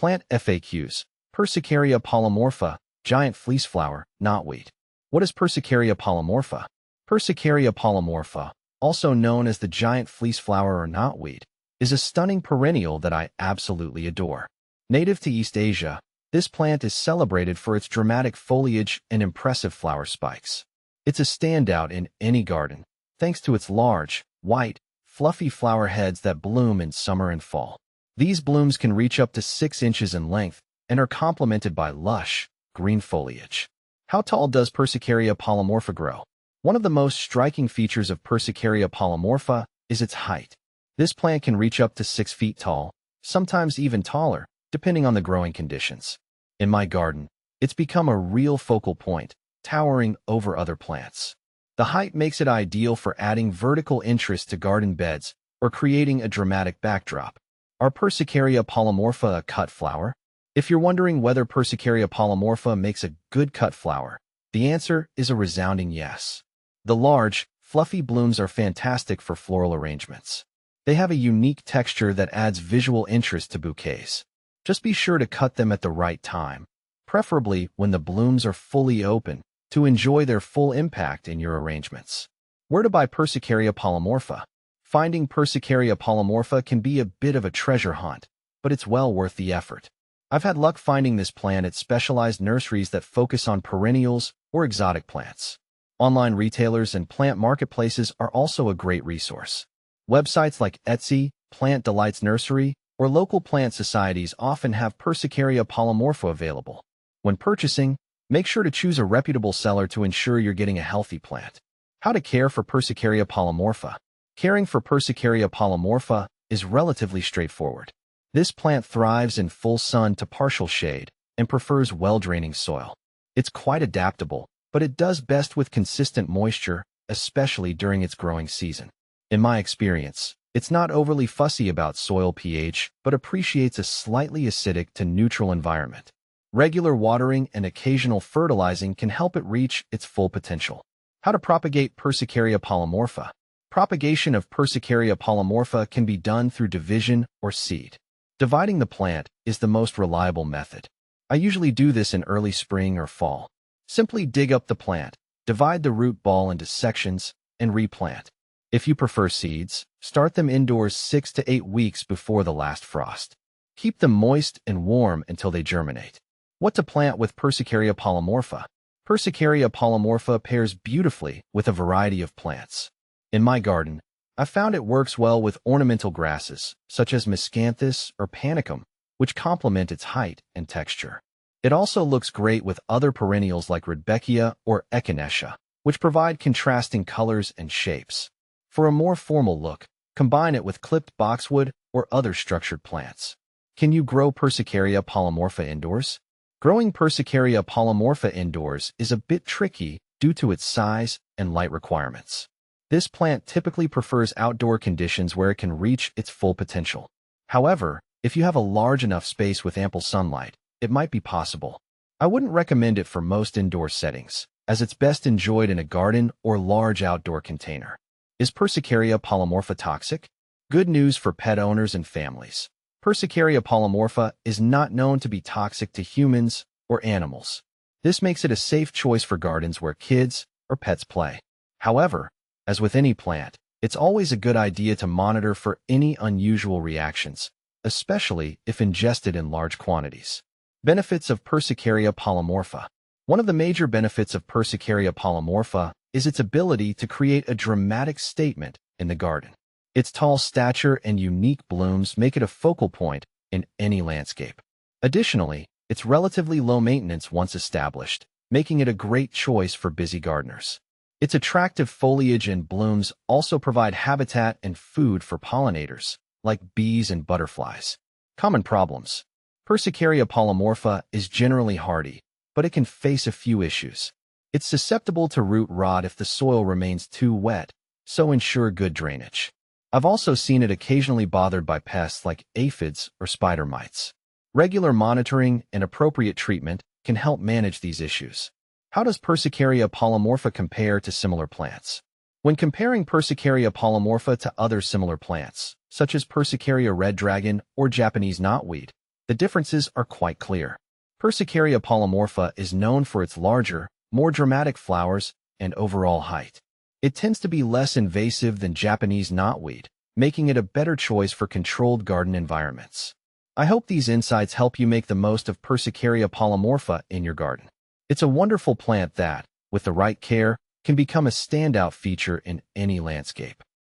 Plant FAQs. Persicaria polymorpha, giant fleeceflower, knotweed. What is Persicaria polymorpha? Persicaria polymorpha, also known as the giant fleeceflower or knotweed, is a stunning perennial that I absolutely adore. Native to East Asia, this plant is celebrated for its dramatic foliage and impressive flower spikes. It's a standout in any garden, thanks to its large, white, fluffy flower heads that bloom in summer and fall. These blooms can reach up to 6 inches in length and are complemented by lush, green foliage. How tall does Persicaria polymorpha grow? One of the most striking features of Persicaria polymorpha is its height. This plant can reach up to 6 feet tall, sometimes even taller, depending on the growing conditions. In my garden, it's become a real focal point, towering over other plants. The height makes it ideal for adding vertical interest to garden beds or creating a dramatic backdrop. Are Persicaria polymorpha a cut flower? If you're wondering whether Persicaria polymorpha makes a good cut flower, the answer is a resounding yes. The large, fluffy blooms are fantastic for floral arrangements. They have a unique texture that adds visual interest to bouquets. Just be sure to cut them at the right time, preferably when the blooms are fully open, to enjoy their full impact in your arrangements. Where to buy Persicaria polymorpha? Finding Persicaria polymorpha can be a bit of a treasure hunt, but it's well worth the effort. I've had luck finding this plant at specialized nurseries that focus on perennials or exotic plants. Online retailers and plant marketplaces are also a great resource. Websites like Etsy, Plant Delights Nursery, or local plant societies often have Persicaria polymorpha available. When purchasing, make sure to choose a reputable seller to ensure you're getting a healthy plant. How to care for Persicaria polymorpha? Caring for Persicaria polymorpha is relatively straightforward. This plant thrives in full sun to partial shade and prefers well-draining soil. It's quite adaptable, but it does best with consistent moisture, especially during its growing season. In my experience, it's not overly fussy about soil pH, but appreciates a slightly acidic to neutral environment. Regular watering and occasional fertilizing can help it reach its full potential. How to propagate Persicaria polymorpha? Propagation of Persicaria polymorpha can be done through division or seed. Dividing the plant is the most reliable method. I usually do this in early spring or fall. Simply dig up the plant, divide the root ball into sections, and replant. If you prefer seeds, start them indoors 6 to 8 weeks before the last frost. Keep them moist and warm until they germinate. What to plant with Persicaria polymorpha? Persicaria polymorpha pairs beautifully with a variety of plants. In my garden, I found it works well with ornamental grasses, such as miscanthus or panicum, which complement its height and texture. It also looks great with other perennials like Rudbeckia or Echinacea, which provide contrasting colors and shapes. For a more formal look, combine it with clipped boxwood or other structured plants. Can you grow Persicaria polymorpha indoors? Growing Persicaria polymorpha indoors is a bit tricky due to its size and light requirements. This plant typically prefers outdoor conditions where it can reach its full potential. However, if you have a large enough space with ample sunlight, it might be possible. I wouldn't recommend it for most indoor settings, as it's best enjoyed in a garden or large outdoor container. Is Persicaria polymorpha toxic? Good news for pet owners and families. Persicaria polymorpha is not known to be toxic to humans or animals. This makes it a safe choice for gardens where kids or pets play. However, as with any plant, it's always a good idea to monitor for any unusual reactions, especially if ingested in large quantities. Benefits of Persicaria polymorpha. One of the major benefits of Persicaria polymorpha is its ability to create a dramatic statement in the garden. Its tall stature and unique blooms make it a focal point in any landscape. Additionally, it's relatively low maintenance once established, making it a great choice for busy gardeners. Its attractive foliage and blooms also provide habitat and food for pollinators, like bees and butterflies. Common problems. Persicaria polymorpha is generally hardy, but it can face a few issues. It's susceptible to root rot if the soil remains too wet, so ensure good drainage. I've also seen it occasionally bothered by pests like aphids or spider mites. Regular monitoring and appropriate treatment can help manage these issues. How does Persicaria polymorpha compare to similar plants? When comparing Persicaria polymorpha to other similar plants, such as Persicaria red dragon or Japanese knotweed, The differences are quite clear. Persicaria polymorpha is known for its larger, more dramatic flowers and overall height. It tends to be less invasive than Japanese knotweed, making it a better choice for controlled garden environments. I hope these insights help you make the most of Persicaria polymorpha in your garden. It's a wonderful plant that, with the right care, can become a standout feature in any landscape.